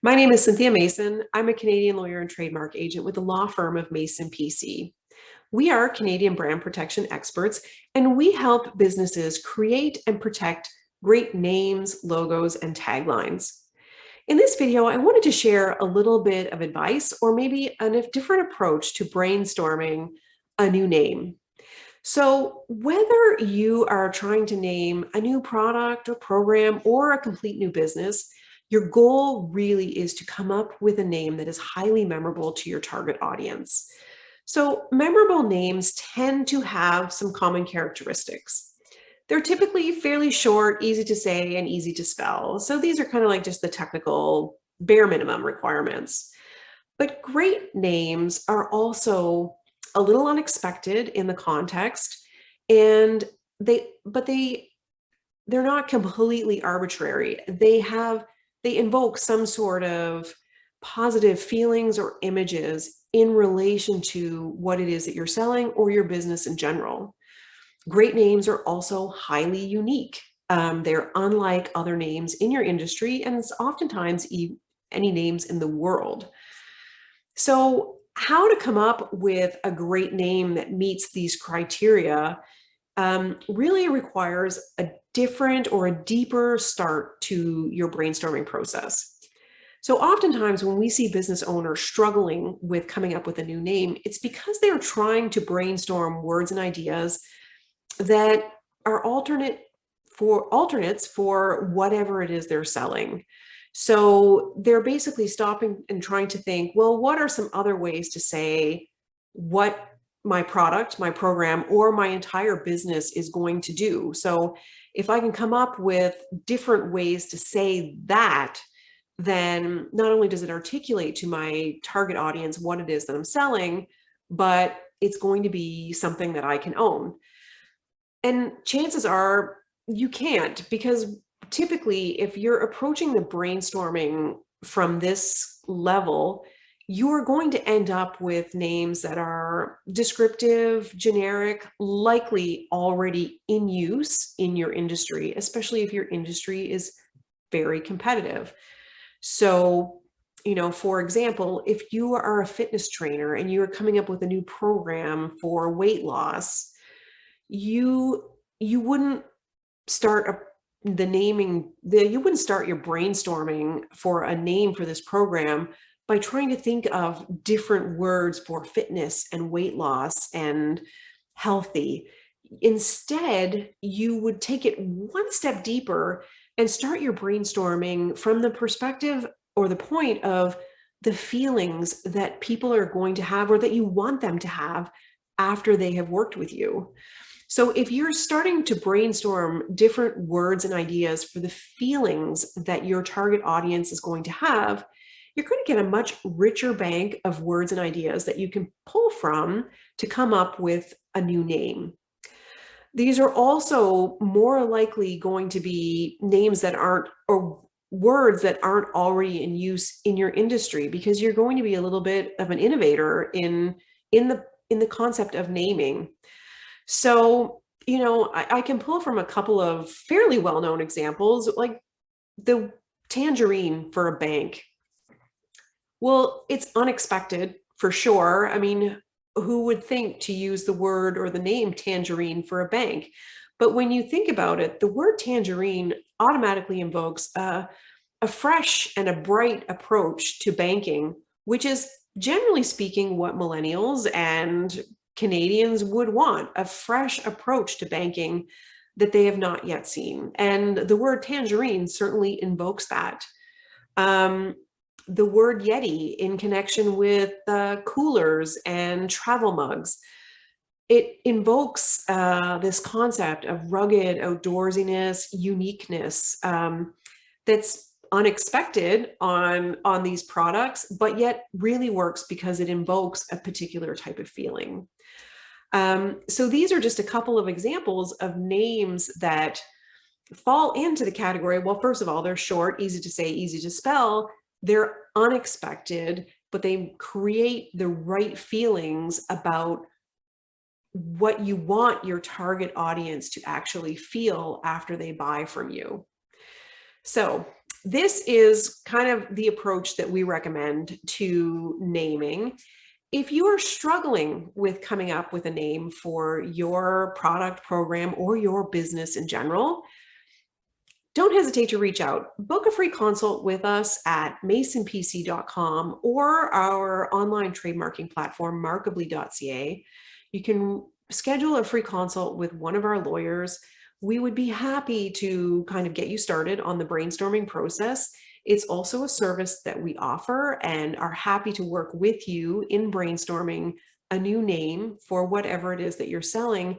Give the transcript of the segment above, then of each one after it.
My name is Cynthia Mason. I'm a Canadian lawyer and trademark agent with the law firm of Mason PC. We are Canadian brand protection experts, and we help businesses create and protect great names, logos, and taglines. In this video, I wanted to share a little bit of advice or maybe a different approach to brainstorming a new name. So, whether you are trying to name a new product or program or a complete new business, your goal really is to come up with a name that is highly memorable to your target audience. So, memorable names tend to have some common characteristics. They're typically fairly short, easy to say, and easy to spell. So, these are kind of like just the technical bare minimum requirements. But great names are also a little unexpected in the context, and they're not completely arbitrary. They invoke some sort of positive feelings or images in relation to what it is that you're selling or your business in general. Great names are also highly unique. They're unlike other names in your industry, and it's oftentimes any names in the world. So, how to come up with a great name that meets these criteria really requires a different or a deeper start to your brainstorming process. So, oftentimes when we see business owners struggling with coming up with a new name, it's because they're trying to brainstorm words and ideas that are alternates for whatever it is they're selling. So they're basically stopping and trying to think, well, what are some other ways to say what my product, my program, or my entire business is going to do? So if I can come up with different ways to say that, then not only does it articulate to my target audience what it is that I'm selling, but it's going to be something that I can own. And chances are you can't, because typically, if you're approaching the brainstorming from this level, you're going to end up with names that are descriptive, generic, likely already in use in your industry, especially if your industry is very competitive. So, for example, if you are a fitness trainer and you are coming up with a new program for weight loss, you wouldn't start you wouldn't start your brainstorming for a name for this program by trying to think of different words for fitness and weight loss and healthy. Instead, you would take it one step deeper and start your brainstorming from the perspective or the point of the feelings that people are going to have or that you want them to have after they have worked with you. So if you're starting to brainstorm different words and ideas for the feelings that your target audience is going to have, you're going to get a much richer bank of words and ideas that you can pull from to come up with a new name. These are also more likely going to be names that aren't, or words that aren't already in use in your industry, because you're going to be a little bit of an innovator in the concept of naming. So, I can pull from a couple of fairly well-known examples, like the tangerine for a bank. Well, it's unexpected for sure. I mean, who would think to use the word or the name tangerine for a bank? But when you think about it, the word tangerine automatically invokes a fresh and a bright approach to banking, which is generally speaking what millennials and Canadians would want, a fresh approach to banking that they have not yet seen. And the word tangerine certainly invokes that. The word Yeti in connection with coolers and travel mugs, it invokes this concept of rugged outdoorsiness, uniqueness, that's unexpected on these products, but yet really works because it invokes a particular type of feeling. So these are just a couple of examples of names that fall into the category. Well, first of all, they're short, easy to say, easy to spell. They're unexpected, but they create the right feelings about what you want your target audience to actually feel after they buy from you. So This is kind of the approach that we recommend to naming. If you are struggling with coming up with a name for your product, program, or your business in general, don't hesitate to reach out. Book a free consult with us at masonpc.com or our online trademarking platform, markably.ca. You can schedule a free consult with one of our lawyers. We would be happy to kind of get you started on the brainstorming process. It's also a service that we offer and are happy to work with you in brainstorming a new name for whatever it is that you're selling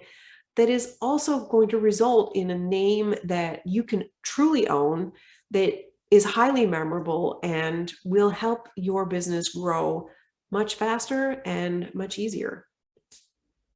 that is also going to result in a name that you can truly own, that is highly memorable and will help your business grow much faster and much easier.